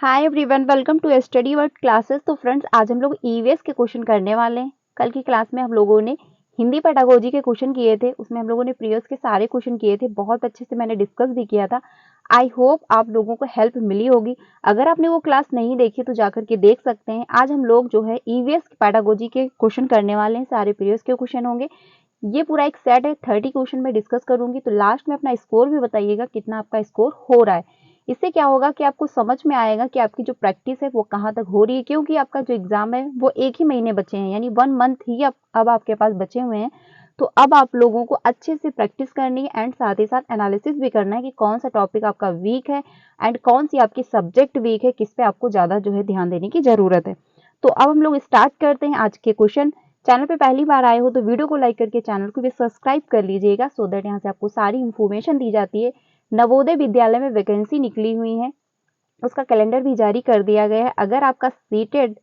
Hi everyone, welcome to study word classes. तो friends, आज हम लोग ईवीएस के क्वेश्चन करने वाले हैं। कल की क्लास में हम लोगों ने हिंदी पेडागोजी के क्वेश्चन किए थे, उसमें हम लोगों ने प्रीवियस के सारे क्वेश्चन किए थे, बहुत अच्छे से मैंने डिस्कस भी किया था। आई होप आप लोगों को हेल्प मिली होगी। अगर आपने वो क्लास नहीं देखी तो जाकर के देख सकते हैं। आज हम लोग जो है ईवीएस पेडागोजी के क्वेश्चन करने वाले हैं, सारे प्रीवियस के क्वेश्चन होंगे। ये पूरा एक सेट है, 30 क्वेश्चन में डिस्कस करूंगी। तो लास्ट में अपना स्कोर भी बताइएगा कितना आपका स्कोर हो रहा है। इससे क्या होगा कि आपको समझ में आएगा कि आपकी जो प्रैक्टिस है वो कहाँ तक हो रही है, क्योंकि आपका जो एग्जाम है वो एक ही महीने बचे हैं, यानी 1 मंथ ही अब आपके पास बचे हुए हैं। तो अब आप लोगों को अच्छे से प्रैक्टिस करनी है एंड साथ ही साथ एनालिसिस भी करना है कि कौन सा टॉपिक आपका वीक है एंड कौन सी आपकी सब्जेक्ट वीक है, किस पे आपको ज्यादा जो है ध्यान देने की जरूरत है। तो अब हम लोग स्टार्ट करते हैं आज के क्वेश्चन। चैनल पे पहली बार आए हो तो वीडियो को लाइक करके चैनल को भी सब्सक्राइब कर लीजिएगा, सो दैट यहाँ से आपको सारी इंफॉर्मेशन दी जाती है। नवोदय विद्यालय में वैकेंसी निकली हुई है, उसका कैलेंडर भी जारी कर दिया गया है। अगर आपका सीटेड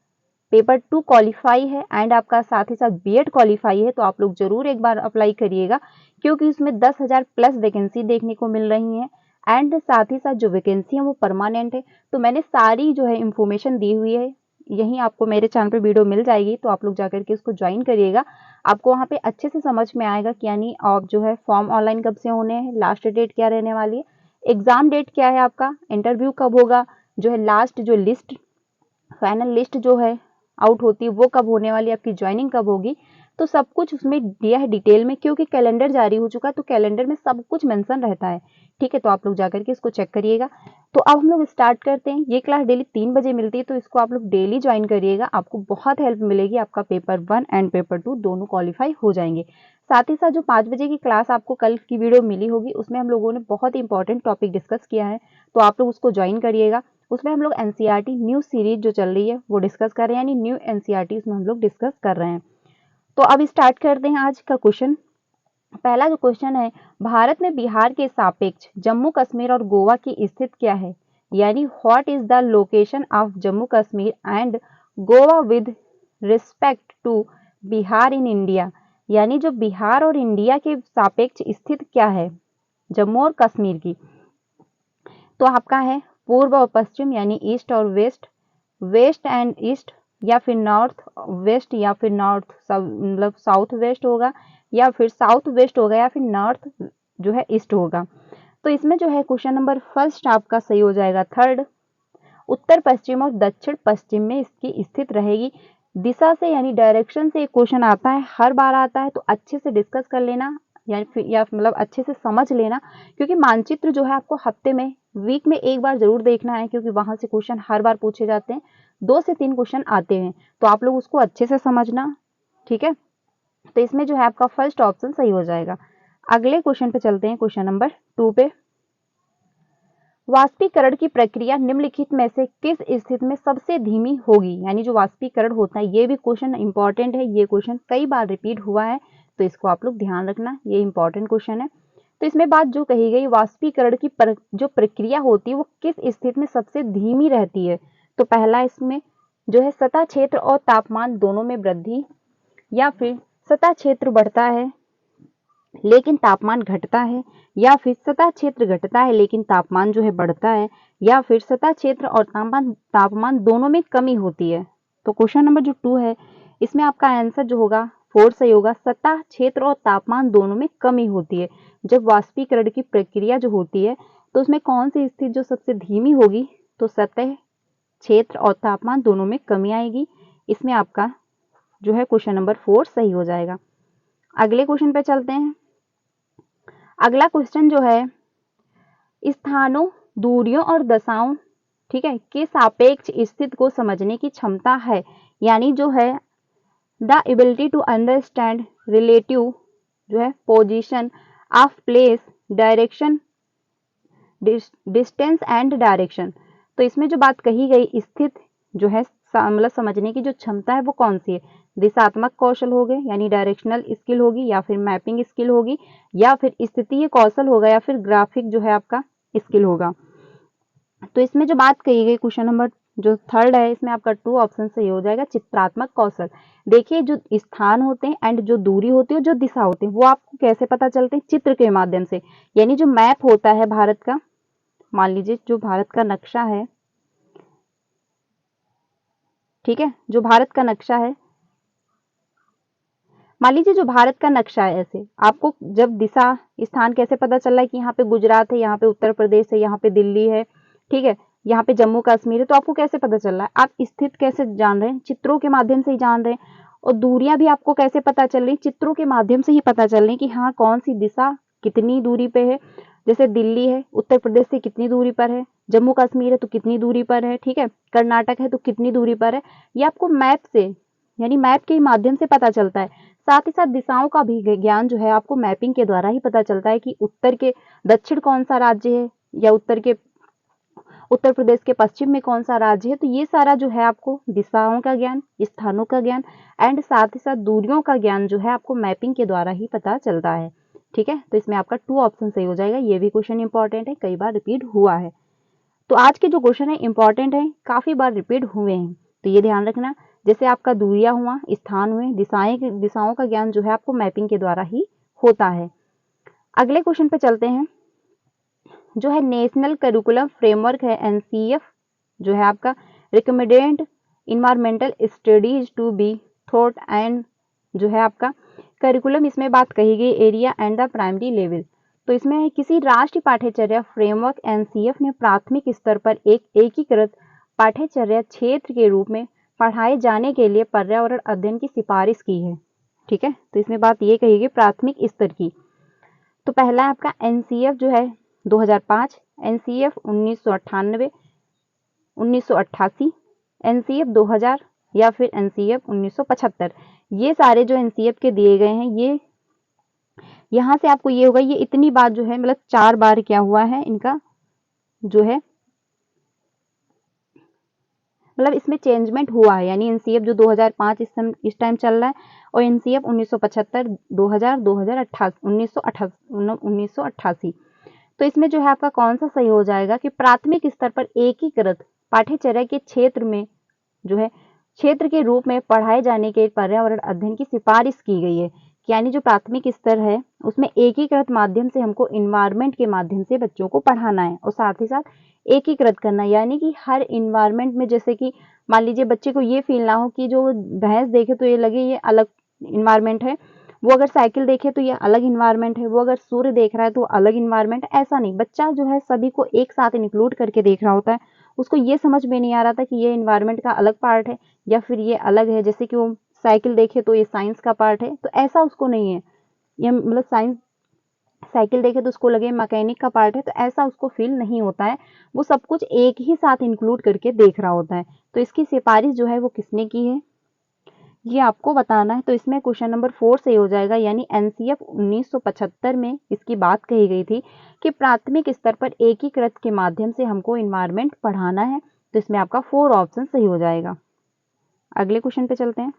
पेपर 2 क्वालिफाई है एंड आपका साथ ही साथ बीएड क्वालिफाई है तो आप लोग जरूर एक बार अप्लाई करिएगा, क्योंकि उसमें 10,000 प्लस वैकेंसी देखने को मिल रही है एंड साथ ही साथ जो वैकेंसी है वो परमानेंट है। तो मैंने सारी जो है इंफॉर्मेशन दी हुई है, यहीं आपको मेरे चैनल पे वीडियो मिल जाएगी, तो आप लोग जाकर के इसको ज्वाइन करिएगा। आपको वहाँ पे अच्छे से समझ में आएगा कि यानी आप जो है फॉर्म ऑनलाइन कब से होने हैं, लास्ट डेट क्या रहने वाली है, एग्जाम डेट क्या है, आपका इंटरव्यू कब होगा, जो है लास्ट जो लिस्ट फाइनल लिस्ट जो है आउट होती है वो कब होने वाली है, आपकी ज्वाइनिंग कब होगी। तो सब कुछ उसमें दिया है डिटेल में, क्योंकि कैलेंडर जारी हो चुका है तो कैलेंडर में सब कुछ मेंशन रहता है। ठीक है, तो आप लोग जाकर के इसको चेक करिएगा। तो अब हम लोग स्टार्ट करते हैं। ये क्लास डेली 3 बजे मिलती है, तो इसको आप लोग डेली ज्वाइन करिएगा, आपको बहुत हेल्प मिलेगी। आपका पेपर 1 एंड पेपर 2 दोनों क्वालिफाई हो जाएंगे। साथ ही साथ जो 5 बजे की क्लास आपको कल की वीडियो मिली होगी, उसमें हम लोगों ने बहुत इंपॉर्टेंट टॉपिक डिस्कस किया है, तो आप लोग उसको ज्वाइन करिएगा। उसमें हम लोग एनसीईआरटी न्यू सीरीज जो चल रही है वो डिस्कस कर रहे हैं, यानी न्यू एनसीईआरटी उसमें हम लोग डिस्कस कर रहे हैं। तो अब स्टार्ट करते हैं आज का क्वेश्चन। पहला जो क्वेश्चन है, भारत में बिहार के सापेक्ष जम्मू कश्मीर और गोवा की स्थिति क्या है, यानी what is the location of Jammu Kashmir and Goa with respect to Bihar in India, यानी जो बिहार और इंडिया के सापेक्ष स्थित क्या है जम्मू और कश्मीर की। तो आपका है पूर्व और पश्चिम, यानी ईस्ट और वेस्ट, वेस्ट एंड ईस्ट, या फिर नॉर्थ वेस्ट, या फिर नॉर्थ मतलब साउथ वेस्ट होगा, या फिर साउथ वेस्ट होगा, या फिर नॉर्थ जो है ईस्ट होगा। तो इसमें जो है क्वेश्चन नंबर फर्स्ट आपका सही हो जाएगा, थर्ड। उत्तर पश्चिम और दक्षिण पश्चिम में इसकी स्थित रहेगी। दिशा से यानी डायरेक्शन से एक क्वेश्चन आता है, हर बार आता है, तो अच्छे से डिस्कस कर लेना या मतलब अच्छे से समझ लेना, क्योंकि मानचित्र जो है आपको हफ्ते में वीक में एक बार जरूर देखना है, क्योंकि वहां से क्वेश्चन हर बार पूछे जाते हैं, 2 से 3 क्वेश्चन आते हैं, तो आप लोग उसको अच्छे से समझना। ठीक है, तो इसमें जो है आपका फर्स्ट ऑप्शन सही हो जाएगा। अगले क्वेश्चन पे चलते हैं, क्वेश्चन नंबर 2 पे। वाष्पीकरण की प्रक्रिया निम्नलिखित में से किस स्थिति में सबसे धीमी होगी, यानी जो वाष्पीकरण होता है, ये भी क्वेश्चन इंपॉर्टेंट है, ये क्वेश्चन कई बार रिपीट हुआ है, तो इसको आप लोग ध्यान रखना, ये इंपॉर्टेंट क्वेश्चन है। तो इसमें बात जो कही गई, वाष्पीकरण की जो प्रक्रिया होती है वो किस स्थिति में सबसे धीमी रहती है। तो पहला इसमें जो है सतह क्षेत्र और तापमान दोनों में वृद्धि, या फिर सतह क्षेत्र बढ़ता है लेकिन तापमान घटता है, या फिर सतह क्षेत्र घटता है लेकिन तापमान जो है बढ़ता है, या फिर सतह क्षेत्र और तापमान दोनों में कमी होती है। तो क्वेश्चन नंबर जो 2 है, इसमें आपका आंसर जो होगा 4 सही होगा, सतह क्षेत्र और तापमान दोनों में कमी होती है। जब वाष्पीकरण की प्रक्रिया जो होती है तो उसमें कौन सी स्थिति जो सबसे धीमी होगी, तो सतह क्षेत्र और तापमान दोनों में कमी आएगी। इसमें आपका जो है क्वेश्चन नंबर 4 सही हो जाएगा। अगले क्वेश्चन पे चलते हैं। अगला क्वेश्चन जो है, स्थानों, दूरियों और दशाओं, ठीक है, के सापेक्ष स्थिति को समझने की क्षमता है, यानी जो है the ability to understand relative जो है position of place, direction, distance and direction. तो इसमें जो बात कही गई, स्थित जो है मतलब समझने की जो क्षमता है वो कौन सी है, दिशात्मक कौशल हो गए, यानी डायरेक्शनल स्किल होगी, या फिर मैपिंग स्किल होगी, या फिर स्थितीय कौशल होगा, या फिर ग्राफिक जो है आपका स्किल होगा। तो इसमें जो बात कही गई क्वेश्चन नंबर जो थर्ड है, इसमें आपका 2 ऑप्शन सही हो जाएगा, चित्रात्मक कौशल। देखिए, जो स्थान होते हैं एंड जो दूरी होती है, जो दिशा होती है, वो आपको कैसे पता चलते हैं, चित्र के माध्यम से। यानी जो मैप होता है भारत का, मान लीजिए जो भारत का नक्शा है, ठीक है, जो भारत का नक्शा है, मान लीजिए जो भारत का नक्शा है, ऐसे आपको जब दिशा स्थान कैसे पता चल रहा है कि यहाँ पे गुजरात है, यहाँ पे उत्तर प्रदेश है, यहाँ पे दिल्ली है, ठीक है, यहाँ पे जम्मू कश्मीर है, तो आपको कैसे पता चल रहा है? आप स्थित कैसे जान रहे हैं? चित्रों के माध्यम से ही जान रहे हैं। और दूरियां भी आपको कैसे पता चल रही? चित्रों के माध्यम से ही पता चल रही कि हाँ कौन सी दिशा कितनी दूरी पे है। जैसे दिल्ली है, उत्तर प्रदेश से कितनी दूरी पर है, जम्मू कश्मीर है तो कितनी दूरी पर है, ठीक है, कर्नाटक है तो कितनी दूरी पर है। ये आपको मैप से, यानी मैप के माध्यम से पता चलता है। साथ ही साथ दिशाओं का भी ज्ञान जो है आपको मैपिंग के द्वारा ही पता चलता है कि उत्तर के दक्षिण कौन सा राज्य है, या उत्तर प्रदेश के पश्चिम में कौन सा राज्य है। तो ये सारा जो है आपको दिशाओं का ज्ञान, स्थानों का ज्ञान एंड साथ ही साथ दूरियों का ज्ञान जो है आपको मैपिंग के द्वारा ही पता चलता है। ठीक है, तो इसमें आपका 2 ऑप्शन सही हो जाएगा। ये भी क्वेश्चन इंपॉर्टेंट है, कई बार रिपीट हुआ है। तो आज के जो क्वेश्चन है इंपॉर्टेंट है, काफी बार रिपीट हुए हैं, तो ये ध्यान रखना। जैसे आपका दूरियां हुआ, स्थान हुए, दिशाओं का ज्ञान जो है आपको मैपिंग के द्वारा ही होता है। अगले क्वेश्चन पे चलते हैं, जो है नेशनल करिकुलम फ्रेमवर्क है एनसीएफ, जो है आपका recommended environmental studies to be taught and, जो है आपका करिकुलम, इसमें बात कही गई area and the primary level. तो इसमें किसी राष्ट्रीय पाठ्यचर्या फ्रेमवर्क एनसीएफ ने प्राथमिक स्तर पर एक एकीकृत पाठ्यचर्या क्षेत्र के रूप में पढ़ाए जाने के लिए पर्यावरण अध्ययन की सिफारिश की है। ठीक है, तो इसमें बात ये कही गई प्राथमिक स्तर की। तो पहला है आपका एनसीएफ जो है 2005, एनसीएफ 1998, 1988, एनसीएफ 2000 या फिर एनसीएफ 1975। ये सारे जो एनसीएफ के दिए गए हैं, ये यहाँ से आपको ये होगा, ये इतनी बार जो है मतलब 4 बार क्या हुआ है इनका जो है मतलब इसमें चेंजमेंट हुआ है। यानी एनसीएफ जो 2005 इस टाइम चल रहा है, और एनसीएफ 1975, 2000, 1988। तो इसमें जो है आपका कौन सा सही हो जाएगा कि प्राथमिक स्तर पर एकीकृत पाठ्यचर्या के क्षेत्र में जो है क्षेत्र के रूप में पढ़ाए जाने के पर्यावरण अध्ययन की सिफारिश की गई है। यानी जो प्राथमिक स्तर है उसमें एकीकृत माध्यम से हमको इन्वायरमेंट के माध्यम से बच्चों को पढ़ाना है, और साथ ही साथ एकीकृत करना, यानी कि हर इन्वायरमेंट में, जैसे कि मान लीजिए बच्चे को ये फील ना हो कि जो भैंस देखे तो ये लगे ये अलग इन्वायरमेंट है, वो अगर साइकिल देखे तो ये अलग इन्वायरमेंट है, वो अगर सूर्य देख रहा है तो अलग इन्वायरमेंट। ऐसा नहीं, बच्चा जो है सभी को एक साथ इंक्लूड करके देख रहा होता है। उसको ये समझ में नहीं आ रहा था कि ये इन्वायरमेंट का अलग पार्ट है या फिर ये अलग है, जैसे कि वो साइकिल देखे तो ये साइंस का पार्ट है, तो ऐसा उसको नहीं है। ये मतलब साइंस साइकिल देखे तो उसको लगे मैकेनिक का पार्ट है, तो ऐसा उसको फील नहीं होता है। वो सब कुछ एक ही साथ इंक्लूड करके देख रहा होता है। तो इसकी सिफारिश जो है वो किसने की है, ये आपको बताना है। तो इसमें क्वेश्चन नंबर 4 सही हो जाएगा। यानी एनसीएफ 1975 में इसकी बात कही गई थी कि प्राथमिक स्तर पर एकीकृत के माध्यम से हमको इन्वायरमेंट पढ़ाना है। तो इसमें आपका 4 ऑप्शन सही हो जाएगा। अगले क्वेश्चन पे चलते हैं।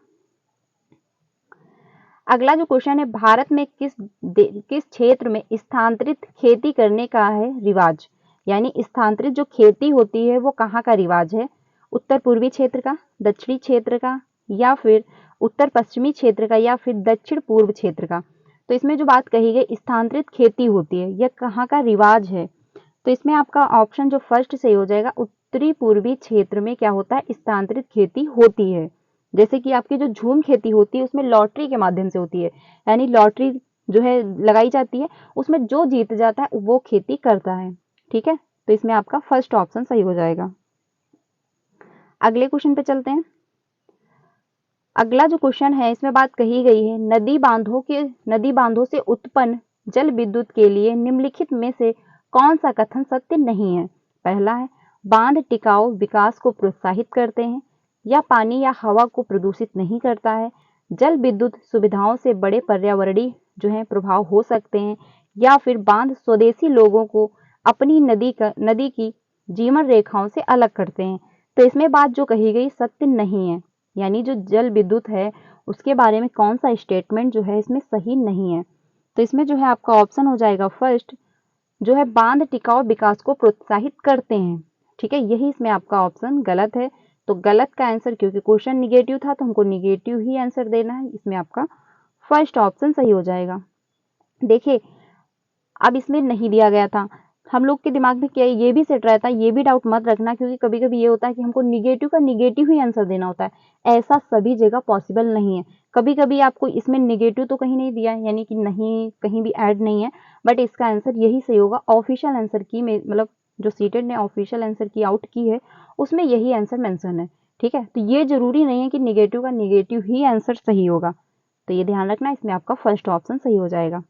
अगला जो क्वेश्चन है, भारत में किस क्षेत्र में स्थानांतरित खेती करने का है रिवाज। यानी स्थानांतरित जो खेती होती है वो कहाँ का रिवाज है, उत्तर पूर्वी क्षेत्र का, दक्षिणी क्षेत्र का, या फिर उत्तर पश्चिमी क्षेत्र का, या फिर दक्षिण पूर्व क्षेत्र का। तो इसमें जो बात कही गई स्थानांतरित खेती होती है, यह कहाँ का रिवाज है। तो इसमें आपका ऑप्शन जो फर्स्ट सही हो जाएगा, उत्तरी पूर्वी क्षेत्र में क्या होता है, स्थानांतरित खेती होती है। जैसे कि आपकी जो झूम खेती होती है उसमें लॉटरी के माध्यम से होती है, यानी लॉटरी जो है लगाई जाती है, उसमें जो जीत जाता है वो खेती करता है। ठीक है, तो इसमें आपका फर्स्ट ऑप्शन सही हो जाएगा। अगले क्वेश्चन पे चलते हैं। अगला जो क्वेश्चन है इसमें बात कही गई है नदी बांधों से उत्पन्न जल विद्युत के लिए निम्नलिखित में से कौन सा कथन सत्य नहीं है। पहला है, बांध टिकाऊ विकास को प्रोत्साहित करते हैं, या पानी या हवा को प्रदूषित नहीं करता है, जल विद्युत सुविधाओं से बड़े पर्यावरणीय जो है प्रभाव हो सकते हैं, या फिर बांध स्वदेशी लोगों को अपनी नदी की जीवन रेखाओं से अलग करते हैं। तो इसमें बात जो कही गई सत्य नहीं है, यानी जो जल विद्युत है उसके बारे में कौन सा स्टेटमेंट जो है इसमें सही नहीं है। तो इसमें जो है आपका ऑप्शन हो जाएगा फर्स्ट, जो है बांध टिकाऊ विकास को प्रोत्साहित करते हैं। ठीक है, यही इसमें आपका ऑप्शन गलत है। तो गलत का आंसर, क्योंकि क्वेश्चन निगेटिव था तो हमको निगेटिव ही आंसर देना है, इसमें आपका फर्स्ट ऑप्शन सही हो जाएगा। देखिए अब इसमें नहीं दिया गया था, हम लोग के दिमाग में क्या है, ये भी सेट रहता है, ये भी डाउट मत रखना, क्योंकि कभी कभी ये होता है कि हमको निगेटिव का निगेटिव ही आंसर देना होता है। ऐसा सभी जगह पॉसिबल नहीं है। कभी कभी आपको इसमें निगेटिव तो कहीं नहीं दिया है, यानी कि नहीं कहीं भी ऐड नहीं है, बट इसका आंसर यही सही होगा। ऑफिशियल आंसर की मतलब जो सीटेड ने ऑफिशियल आंसर की आउट की है उसमें यही आंसर मेंशन है। ठीक है, तो ये जरूरी नहीं है कि निगेटिव का निगेटिव ही आंसर सही होगा, तो ये ध्यान रखना, इसमें आपका फर्स्ट ऑप्शन सही हो जाएगा।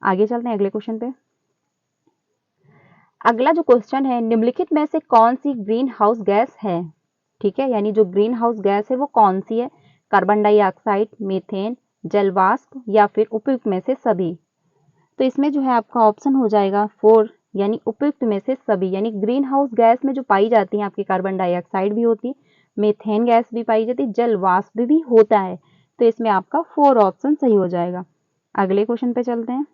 आगे चलते हैं अगले क्वेश्चन पे। अगला जो क्वेश्चन है, निम्नलिखित में से कौन सी ग्रीन हाउस गैस है? ठीक है, यानी जो ग्रीन हाउस गैस है वो कौन सी है? कार्बन डाइऑक्साइड, मीथेन, जलवाष्प या फिर उपयुक्त में से सभी? तो इसमें जो है आपका ऑप्शन हो जाएगा 4, यानी उपयुक्त में से सभी। यानी ग्रीन हाउस गैस में जो पाई जाती है आपकी कार्बन डाइऑक्साइड भी होती है, मीथेन गैस भी पाई जाती है, जलवाष्प भी होता है। तो इसमें आपका 4 ऑप्शन सही हो जाएगा। अगले क्वेश्चन पे चलते हैं।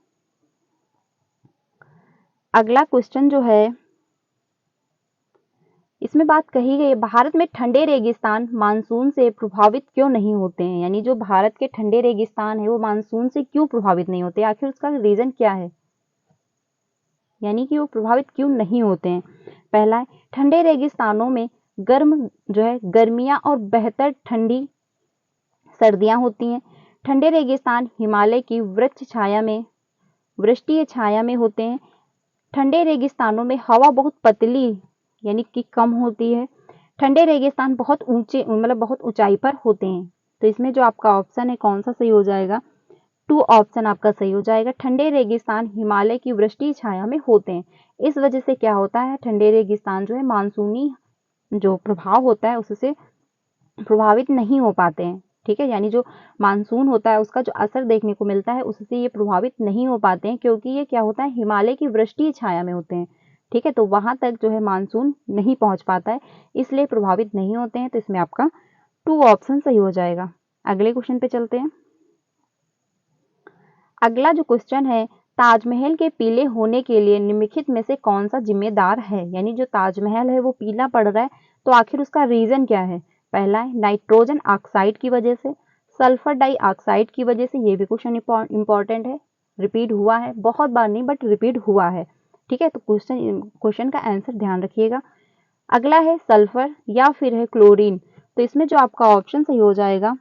अगला क्वेश्चन जो है, इसमें बात कही गई है, भारत में ठंडे रेगिस्तान मानसून से प्रभावित क्यों नहीं होते हैं? यानी जो भारत के ठंडे रेगिस्तान है वो मानसून से क्यों प्रभावित नहीं होते, आखिर उसका रीजन क्या है? यानी कि वो प्रभावित क्यों नहीं होते हैं। पहला है, ठंडे रेगिस्तानों में गर्म जो है गर्मियां और बेहतर ठंडी सर्दियां होती हैं। ठंडे रेगिस्तान हिमालय की वृक्ष छाया में वृष्टीय छाया में होते हैं। ठंडे रेगिस्तानों में हवा बहुत पतली यानी कि कम होती है। ठंडे रेगिस्तान बहुत ऊंचे मतलब बहुत ऊंचाई पर होते हैं। तो इसमें जो आपका ऑप्शन है कौन सा सही हो जाएगा? 2 ऑप्शन आपका सही हो जाएगा। ठंडे रेगिस्तान हिमालय की वृष्टि छाया में होते हैं। इस वजह से क्या होता है, ठंडे रेगिस्तान जो है मानसूनी जो प्रभाव होता है उससे प्रभावित नहीं हो पाते हैं। ठीक है, यानी जो मानसून होता है उसका जो असर देखने को मिलता है उससे ये प्रभावित नहीं हो पाते हैं, क्योंकि ये क्या होता है हिमालय की वृष्टि छाया में होते हैं। ठीक है, तो वहां तक जो है मानसून नहीं पहुंच पाता है, इसलिए प्रभावित नहीं होते हैं। तो इसमें आपका 2 ऑप्शन सही हो जाएगा। अगले क्वेश्चन पे चलते हैं। अगला जो क्वेश्चन है, ताजमहल के पीले होने के लिए निम्नलिखित में से कौन सा जिम्मेदार है? यानी जो ताजमहल है वो पीला पड़ रहा है, तो आखिर उसका रीजन क्या है? पहला है नाइट्रोजन ऑक्साइड की वजह से, सल्फर डाइऑक्साइड की वजह से। ये भी क्वेश्चन इंपॉर्टेंट है, रिपीट हुआ है, बहुत बार नहीं बट रिपीट हुआ है। ठीक है, तो क्वेश्चन का आंसर ध्यान रखिएगा। अगला है सल्फर या फिर है क्लोरीन। तो इसमें जो आपका ऑप्शन सही हो जाएगा,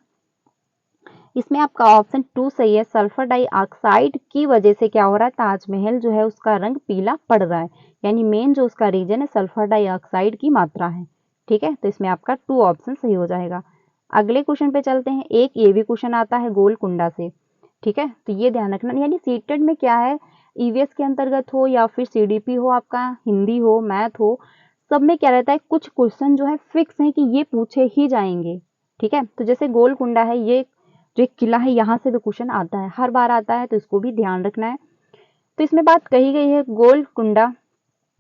इसमें आपका ऑप्शन 2 सही है। सल्फर डाइऑक्साइड की वजह से क्या हो रहा है, ताजमहल जो है उसका रंग पीला पड़ रहा है, यानी मेन जो उसका रीजन है सल्फर डाइऑक्साइड की मात्रा है। ठीक है, तो इसमें आपका 2 ऑप्शन सही हो जाएगा। अगले क्वेश्चन पे चलते हैं। एक ये भी क्वेश्चन आता है गोलकुंडा से। ठीक है, तो ये ध्यान रखना, यानी सीटेड में क्या है, ईवीएस के अंतर्गत हो या फिर सीडीपी हो, आपका हिंदी हो मैथ हो, सब में क्या रहता है, कुछ क्वेश्चन जो है फिक्स है कि ये पूछे ही जाएंगे। ठीक है, तो जैसे गोलकुंडा है, ये जो एक किला है यहाँ से भी क्वेश्चन आता है, हर बार आता है, तो इसको भी ध्यान रखना है। तो इसमें बात कही गई है, गोलकुंडा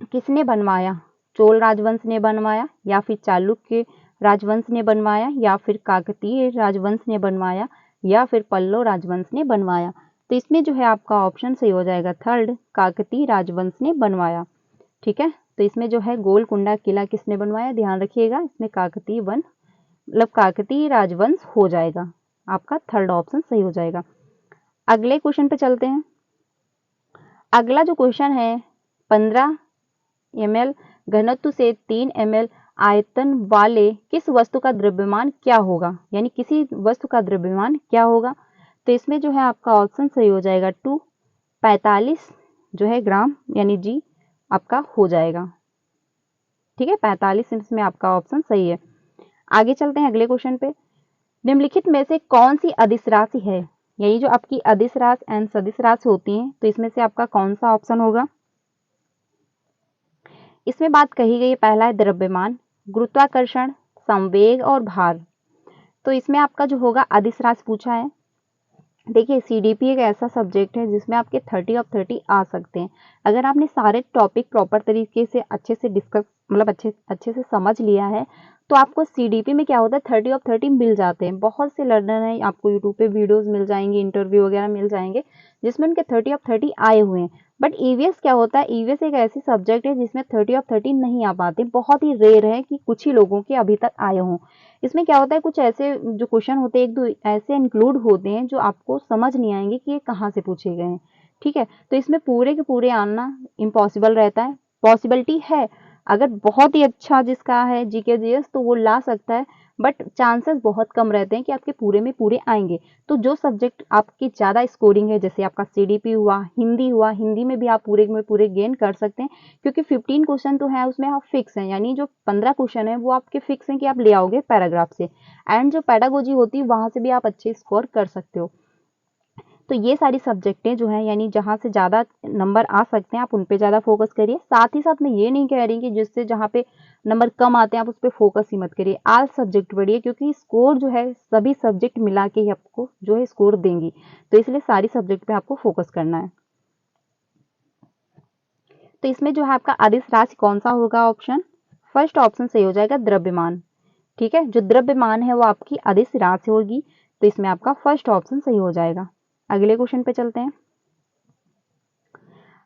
किसने बनवाया? चोल राजवंश ने बनवाया, या फिर चालुक्य राजवंश ने बनवाया, या फिर काकतीय राजवंश ने बनवाया, या फिर पल्लव राजवंश ने बनवाया? तो इसमें जो है आपका ऑप्शन सही हो जाएगा थर्ड, काकतीय राजवंश ने बनवाया। ठीक है, तो इसमें जो है गोलकुंडा किला किसने बनवाया, ध्यान रखिएगा, इसमें काकतीय मतलब काकतीय राजवंश हो जाएगा, आपका थर्ड ऑप्शन सही हो जाएगा। अगले क्वेश्चन पे चलते हैं। अगला जो क्वेश्चन है, 15 ml घनत्व से 3 ml आयतन वाले किस वस्तु का द्रव्यमान क्या होगा? यानी किसी वस्तु का द्रव्यमान क्या होगा? तो इसमें जो है आपका ऑप्शन सही हो जाएगा 2, 45 जो है ग्राम, यानी जी आपका हो जाएगा। ठीक है, 45 इसमें आपका ऑप्शन सही है। आगे चलते हैं अगले क्वेश्चन पे। निम्नलिखित में से कौन सी अदिश राशि है? यही जो आपकी अदिश राशि एंड सदिश राशि होती हैं, तो इसमें से आपका कौन सा ऑप्शन होगा? इसमें बात कही गई, पहला है द्रव्यमान, गुरुत्वाकर्षण, संवेग और भार। तो इसमें आपका जो होगा अदिश राशि पूछा है। देखिए सीडीपी एक ऐसा सब्जेक्ट है जिसमें आपके 30 ऑफ 30 आ सकते हैं। अगर आपने सारे टॉपिक प्रॉपर तरीके से अच्छे से डिस्कस मतलब अच्छे से समझ लिया है, तो आपको सीडीपी में क्या होता है 30 ऑफ 30 मिल जाते हैं। बहुत से लर्नर हैं, आपको यूट्यूब पे वीडियोस मिल जाएंगे, इंटरव्यू वगैरह मिल जाएंगे जिसमें उनके 30 ऑफ 30 आए हुए हैं। बट ईवीएस क्या होता है, ईवीएस एक ऐसी सब्जेक्ट है जिसमें 30 ऑफ 30 नहीं आ पाते, बहुत ही रेयर है कि कुछ ही लोगों के अभी तक आए हों। इसमें क्या होता है, कुछ ऐसे जो क्वेश्चन होते हैं, एक दो ऐसे इंक्लूड होते हैं जो आपको समझ नहीं आएंगे कि ये कहाँ से पूछे गए हैं। ठीक है। तो इसमें पूरे के पूरे आना इम्पॉसिबल रहता है। पॉसिबिलिटी है, अगर बहुत ही अच्छा जिसका है जीके जीएस तो वो ला सकता है, बट चांसेस बहुत कम रहते हैं कि आपके पूरे में पूरे आएंगे। तो जो सब्जेक्ट आपकी ज़्यादा स्कोरिंग है, जैसे आपका सीडीपी हुआ, हिंदी में भी आप पूरे में पूरे गेन कर सकते हैं, क्योंकि 15 क्वेश्चन तो है उसमें, आप फिक्स हैं, यानी जो 15 क्वेश्चन है वो आपके फिक्स हैं कि आप ले आओगे पैराग्राफ से। एंड जो पेडागोजी होती है वहां से भी आप अच्छे स्कोर कर सकते हो। तो ये सारी सब्जेक्टें जो हैं, यानी जहाँ से ज़्यादा नंबर आ सकते हैं आप उन पे ज़्यादा फोकस करिए। साथ ही साथ मैं ये नहीं कह रही कि जिससे जहाँ पे नंबर कम आते हैं आप उस पर फोकस ही मत करिए, आज सब्जेक्ट पढ़िए, क्योंकि स्कोर जो है सभी सब्जेक्ट मिला के ही आपको जो है स्कोर देंगी। तो इसलिए सारी सब्जेक्ट पे आपको फोकस करना है। तो इसमें जो है आपका अदिश राशि कौन सा होगा ऑप्शन, फर्स्ट ऑप्शन सही हो जाएगा द्रव्यमान। ठीक है, जो द्रव्यमान है वो आपकी अदिश राशि होगी, तो इसमें आपका फर्स्ट ऑप्शन सही हो जाएगा। अगले क्वेश्चन पे चलते हैं।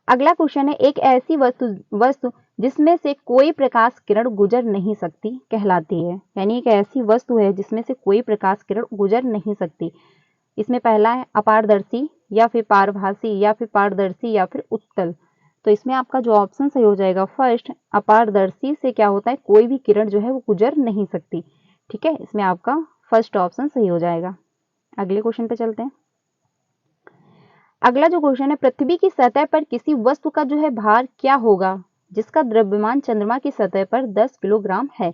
अगला क्वेश्चन है, एक ऐसी वस्तु जिसमें से कोई प्रकाश किरण गुजर नहीं सकती कहलाती है। यानी एक ऐसी वस्तु है जिसमें से कोई प्रकाश किरण गुजर नहीं सकती। इसमें पहला है अपारदर्शी, या फिर पारभासी, या फिर पारदर्शी, या फिर उत्तल। तो इसमें आपका जो ऑप्शन सही हो जाएगा फर्स्ट, अपारदर्शी से क्या होता है, कोई भी किरण जो है वो गुजर नहीं सकती। ठीक है, इसमें आपका फर्स्ट ऑप्शन सही हो जाएगा। अगले क्वेश्चन पे चलते हैं। अगला जो क्वेश्चन है, पृथ्वी की सतह पर किसी वस्तु का जो है भार क्या होगा जिसका द्रव्यमान चंद्रमा की सतह पर 10 किलोग्राम है।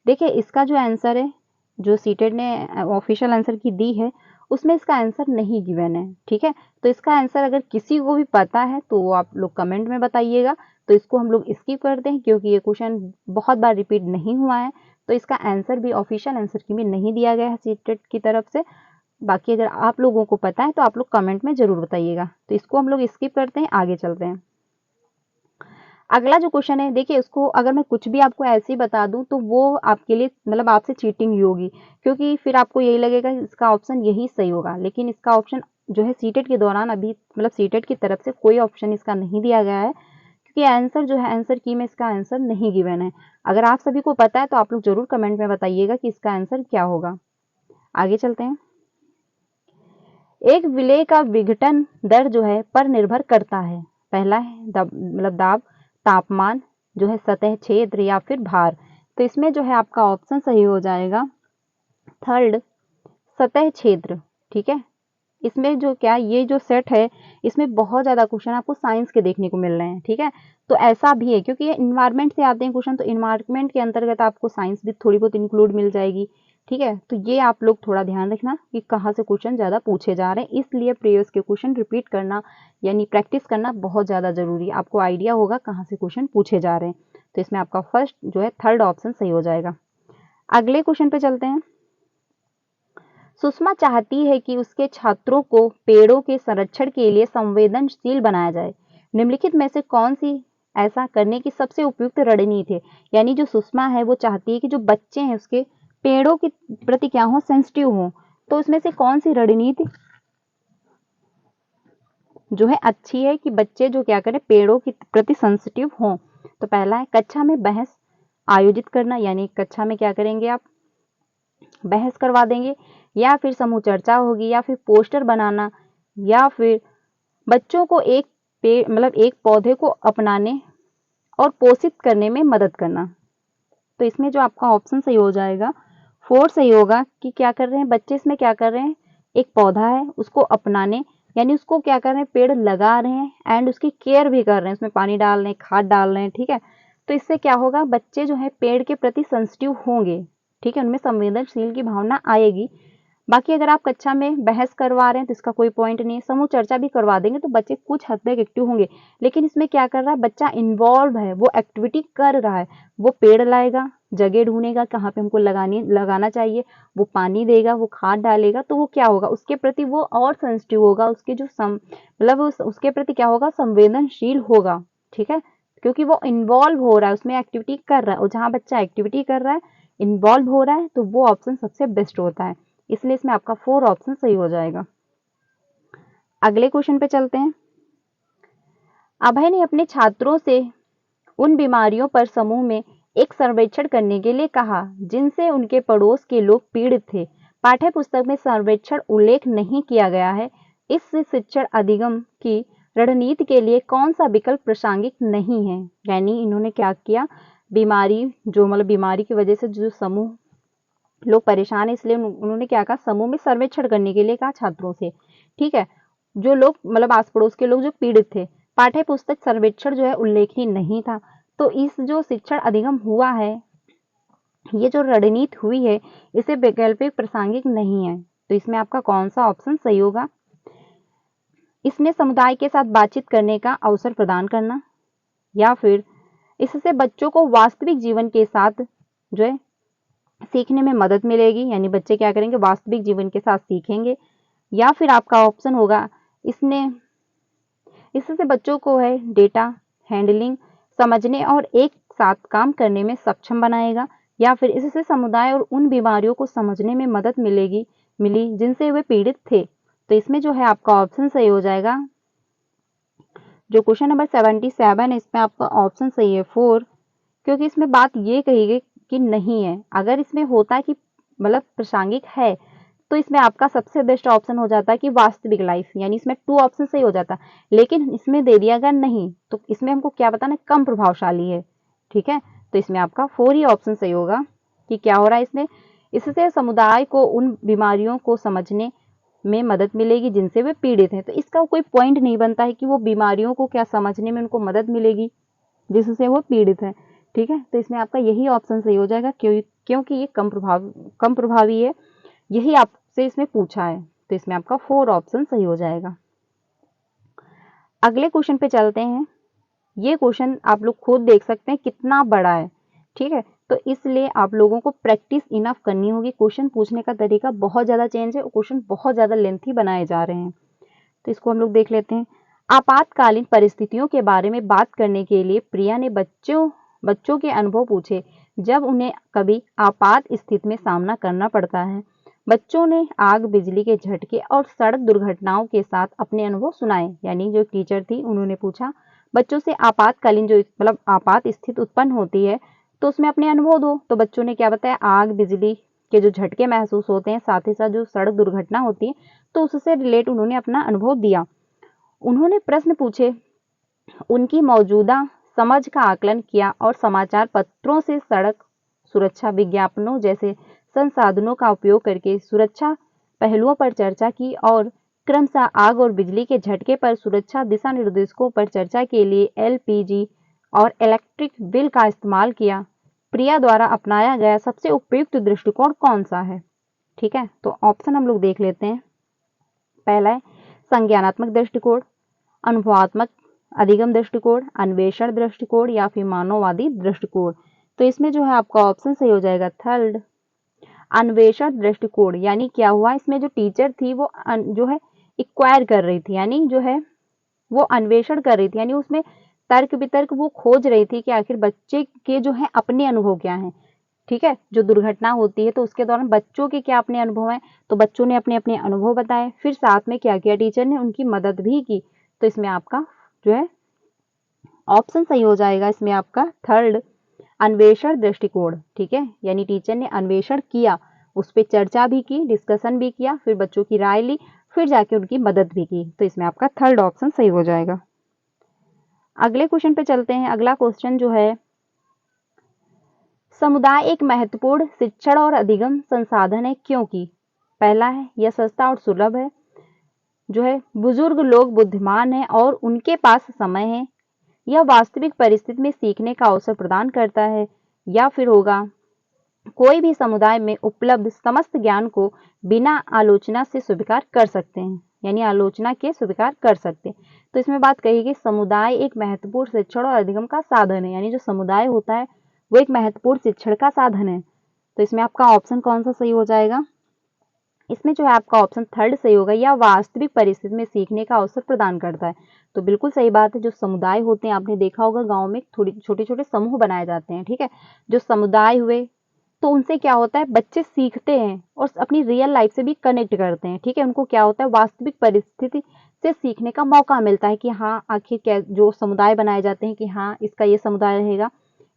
देखिए इसका जो आंसर है, जो सीटेड ने ऑफिशियल आंसर की दी है उसमें इसका आंसर नहीं गिवन है। ठीक है, तो इसका आंसर अगर किसी को भी पता है तो वो आप लोग कमेंट में बताइएगा। तो इसको हम लोग स्किप करते हैं क्योंकि ये क्वेश्चन बहुत बार रिपीट नहीं हुआ है, तो इसका आंसर भी ऑफिशियल आंसर की भी नहीं दिया गया है सीटेड की तरफ से। बाकी अगर आप लोगों को पता है तो आप लोग कमेंट में जरूर बताइएगा। तो इसको हम लोग स्किप करते हैं, आगे चलते हैं। अगला जो क्वेश्चन है, देखिए उसको अगर मैं कुछ भी आपको ऐसे ही बता दूं तो वो आपके लिए मतलब आपसे चीटिंग ही होगी, क्योंकि फिर आपको यही लगेगा कि इसका ऑप्शन यही सही होगा। लेकिन इसका ऑप्शन जो है सीटेट के दौरान अभी मतलब सीटेट की तरफ से कोई ऑप्शन इसका नहीं दिया गया है, क्योंकि आंसर जो है आंसर की में इसका आंसर नहीं गिवन है। अगर आप सभी को पता है तो आप लोग जरूर कमेंट में बताइएगा कि इसका आंसर क्या होगा। आगे चलते हैं। एक विलेय का विघटन दर जो है पर निर्भर करता है। पहला है मतलब दाब, तापमान, जो है सतह क्षेत्र, या फिर भार। तो इसमें जो है आपका ऑप्शन सही हो जाएगा थर्ड, सतह क्षेत्र। ठीक है, इसमें जो क्या ये जो सेट है इसमें बहुत ज़्यादा क्वेश्चन आपको साइंस के देखने को मिल रहे हैं। ठीक है, तो ऐसा भी है क्योंकि ये इन्वायरमेंट से आते हैं क्वेश्चन, तो इन्वायरमेंट के अंतर्गत आपको साइंस भी थोड़ी बहुत इंक्लूड मिल जाएगी। ठीक है, तो ये आप लोग थोड़ा ध्यान रखना कि कहाँ से क्वेश्चन ज़्यादा पूछे जा रहे हैं, इसलिए प्रीवियस के क्वेश्चन रिपीट करना यानी प्रैक्टिस करना बहुत ज़्यादा जरूरी है। आपको आइडिया होगा कहाँ से क्वेश्चन पूछे जा रहे हैं। तो इसमें आपका फर्स्ट जो है थर्ड ऑप्शन सही हो जाएगा। अगले क्वेश्चन पे चलते हैं। सुषमा चाहती है कि उसके छात्रों को पेड़ों के संरक्षण के लिए संवेदनशील बनाया जाए। निम्नलिखित में से कौन सी ऐसा करने की सबसे उपयुक्त रणनीति है। यानी जो सुषमा है वो चाहती है कि जो बच्चे हैं उसके पेड़ों के प्रति क्या हो, सेंसिटिव हो। तो उसमें से कौन सी रणनीति जो है अच्छी है कि बच्चे जो क्या करें, पेड़ों के प्रति सेंसिटिव हों। तो पहला है कक्षा में बहस आयोजित करना, यानी कक्षा में क्या करेंगे आप, बहस करवा देंगे, या फिर समूह चर्चा होगी, या फिर पोस्टर बनाना, या फिर बच्चों को एक पेड़ मतलब एक पौधे को अपनाने और पोषित करने में मदद करना। तो इसमें जो आपका ऑप्शन सही हो जाएगा फोर सही होगा कि क्या कर रहे हैं बच्चे, इसमें क्या कर रहे हैं, एक पौधा है उसको अपनाने यानी उसको क्या कर रहे हैं, पेड़ लगा रहे हैं एंड उसकी केयर भी कर रहे हैं, उसमें पानी डाल रहे हैं, खाद डाल रहे हैं। ठीक है, तो इससे क्या होगा, बच्चे जो है पेड़ के प्रति सेंसिटिव होंगे। ठीक है, उनमें संवेदनशील की भावना आएगी। बाकी अगर आप कक्षा में बहस करवा रहे हैं तो इसका कोई पॉइंट नहीं है, समूह चर्चा भी करवा देंगे तो बच्चे कुछ हद तक एक्टिव होंगे। लेकिन इसमें क्या कर रहा है, बच्चा इन्वॉल्व है, वो एक्टिविटी कर रहा है, वो पेड़ लाएगा, जगह ढूंढेगा कहाँ पे हमको लगाना चाहिए, वो पानी देगा, वो खाद डालेगा, तो वो क्या होगा, उसके प्रति वो और सेंसिटिव होगा, उसके जो मतलब उसके प्रति क्या होगा, संवेदनशील होगा। ठीक है, क्योंकि वो इन्वॉल्व हो रहा है, उसमें एक्टिविटी कर रहा है, और जहाँ बच्चा एक्टिविटी कर रहा है, इन्वॉल्व हो रहा है, तो वो ऑप्शन सबसे बेस्ट होता है। इसलिए इसमें आपका फोर ऑप्शन सही हो जाएगा। अगले क्वेश्चन पे चलते हैं। अभय ने अपने छात्रों से उन बीमारियों पर समूह में एक सर्वेक्षण करने के लिए कहा जिनसे उनके पड़ोस के लोग पीड़ित थे। पाठ्य पुस्तक में सर्वेक्षण उल्लेख नहीं किया गया है। इस शिक्षण अधिगम की रणनीति के लिए कौन सा विकल्प प्रासंगिक नहीं है। यानी इन्होंने क्या किया, बीमारी जो मतलब बीमारी की वजह से जो समूह लोग परेशान है, इसलिए उन्होंने क्या कहा, समूह में सर्वेक्षण करने के लिए कहा छात्रों से। ठीक है, जो लोग मतलब आस पड़ोस के लोग जो पीड़ित थे, पाठ्य पुस्तक सर्वेक्षण जो है उल्लेखनीय नहीं था। तो इस जो शिक्षण अधिगम हुआ है, ये जो रणनीति हुई है, इसे वैकल्पिक प्रासंगिक नहीं है। तो इसमें आपका कौन सा ऑप्शन सही होगा। इसने समुदाय के साथ बातचीत करने का अवसर प्रदान करना, या फिर इससे बच्चों को वास्तविक जीवन के साथ जो है सीखने में मदद मिलेगी, यानी बच्चे क्या करेंगे, वास्तविक जीवन के साथ सीखेंगे। या फिर आपका ऑप्शन होगा, इससे बच्चों को है डेटा हैंडलिंग समझने और एक साथ काम करने में सक्षम बनाएगा। या फिर इससे समुदाय और उन बीमारियों को समझने में मदद मिली जिनसे वे पीड़ित थे। तो इसमें जो है आपका ऑप्शन सही हो जाएगा, जो क्वेश्चन नंबर 77 है, इसमें आपका ऑप्शन सही है 4, क्योंकि इसमें बात ये कही गई कि नहीं है। अगर इसमें होता है कि मतलब प्रासंगिक है, तो इसमें आपका सबसे बेस्ट ऑप्शन हो जाता है कि वास्तविक लाइफ, यानी इसमें 2 ऑप्शन सही हो जाता। लेकिन इसमें दे दिया गया नहीं, तो इसमें हमको क्या बताना, कम प्रभावशाली है। ठीक है, तो इसमें आपका 4 ही ऑप्शन सही होगा कि क्या हो रहा है इसमें, इससे समुदाय को उन बीमारियों को समझने में मदद मिलेगी जिनसे वे पीड़ित हैं। तो इसका कोई पॉइंट नहीं बनता है कि वो बीमारियों को क्या समझने में उनको मदद मिलेगी जिससे वो पीड़ित है। ठीक है, तो इसमें आपका यही ऑप्शन सही हो जाएगा, क्योंकि ये कम प्रभावी है, यही आपसे इसमें पूछा है। तो इसमें आपका 4 ऑप्शन सही हो जाएगा। अगले क्वेश्चन पे चलते हैं। ये क्वेश्चन आप लोग खुद देख सकते हैं कितना बड़ा है। ठीक है, तो इसलिए आप लोगों को प्रैक्टिस इनफ करनी होगी। क्वेश्चन पूछने का तरीका बहुत ज़्यादा चेंज है और क्वेश्चन बहुत ज़्यादा लेंथी बनाए जा रहे हैं। तो इसको हम लोग देख लेते हैं। आपातकालीन परिस्थितियों के बारे में बात करने के लिए प्रिया ने बच्चों के अनुभव पूछे जब उन्हें कभी आपात स्थिति में सामना करना पड़ता है। बच्चों ने आग, बिजली के झटके और सड़क दुर्घटनाओं के साथ अपने अनुभव सुनाए। यानी जो टीचर थी उन्होंने पूछा बच्चों से आपातकालीन जो मतलब आपात स्थिति उत्पन्न होती है तो उसमें अपने अनुभव दो। तो बच्चों ने क्या बताया, आग, बिजली के जो झटके महसूस होते हैं, साथ ही साथ जो सड़क दुर्घटना होती है, तो उससे रिलेट उन्होंने अपना अनुभव दिया। उन्होंने प्रश्न पूछे, उनकी मौजूदा समझ का आकलन किया और समाचार पत्रों से सड़क सुरक्षा विज्ञापनों जैसे संसाधनों का उपयोग करके सुरक्षा पहलुओं पर चर्चा की और क्रमशः आग और बिजली के झटके पर सुरक्षा दिशा निर्देशों पर चर्चा के लिए एलपीजी और इलेक्ट्रिक बिल का इस्तेमाल किया। प्रिया द्वारा अपनाया गया सबसे उपयुक्त दृष्टिकोण कौन सा है। ठीक है, तो ऑप्शन हम लोग देख लेते हैं। पहला है संज्ञानात्मक दृष्टिकोण, अनुभवात्मक अधिगम दृष्टिकोण, अन्वेषण दृष्टिकोण या फिर मानववादी दृष्टिकोण। तो इसमें जो है आपका ऑप्शन सही हो जाएगा थर्ड, अन्वेषण दृष्टिकोण। यानी क्या हुआ, इसमें जो टीचर थी वो जो है एक्वायर कर रही थी, यानी जो है वो अन्वेषण कर रही थी, यानी उसमें तर्क वितर्क वो खोज रही थी कि आखिर बच्चे के जो है अपने अनुभव क्या हैं। ठीक है, जो दुर्घटना होती है तो उसके दौरान बच्चों के क्या अपने अनुभव हैं, तो बच्चों ने अपने अपने अनुभव बताए, फिर साथ में क्या किया, टीचर ने उनकी मदद भी की। तो इसमें आपका जो है ऑप्शन सही हो जाएगा, इसमें आपका थर्ड, अन्वेषण दृष्टिकोण। ठीक है, यानी टीचर ने अन्वेषण किया, उस पर चर्चा भी की, डिस्कशन भी किया, फिर बच्चों की राय ली, फिर जाके उनकी मदद भी की। तो इसमें आपका थर्ड ऑप्शन सही हो जाएगा। अगले क्वेश्चन पे चलते हैं। अगला क्वेश्चन जो है, समुदाय एक महत्वपूर्ण शिक्षण और अधिगम संसाधन है क्योंकि पहला है यह सस्ता और सुलभ है, जो है बुजुर्ग लोग बुद्धिमान हैं और उनके पास समय है, यह वास्तविक परिस्थिति में सीखने का अवसर प्रदान करता है, या फिर होगा कोई भी समुदाय में उपलब्ध समस्त ज्ञान को बिना आलोचना से स्वीकार कर सकते हैं, यानी आलोचना के स्वीकार कर सकते हैं। तो इसमें बात कही गई समुदाय एक महत्वपूर्ण शिक्षण और अधिगम का साधन है, यानी जो समुदाय होता है वो एक महत्वपूर्ण शिक्षण का साधन है। तो इसमें आपका ऑप्शन कौन सा सही हो जाएगा, इसमें जो है आपका ऑप्शन थर्ड सही होगा, या वास्तविक परिस्थिति में सीखने का अवसर प्रदान करता है। तो बिल्कुल सही बात है, जो समुदाय होते हैं आपने देखा होगा गांव में थोड़ी छोटे छोटे समूह बनाए जाते हैं। ठीक है, जो समुदाय हुए तो उनसे क्या होता है, बच्चे सीखते हैं और अपनी रियल लाइफ से भी कनेक्ट करते हैं। ठीक है, उनको क्या होता है, वास्तविक परिस्थिति से सीखने का मौका मिलता है कि हाँ आखिर क्या, जो समुदाय बनाए जाते हैं कि हाँ इसका ये समुदाय रहेगा,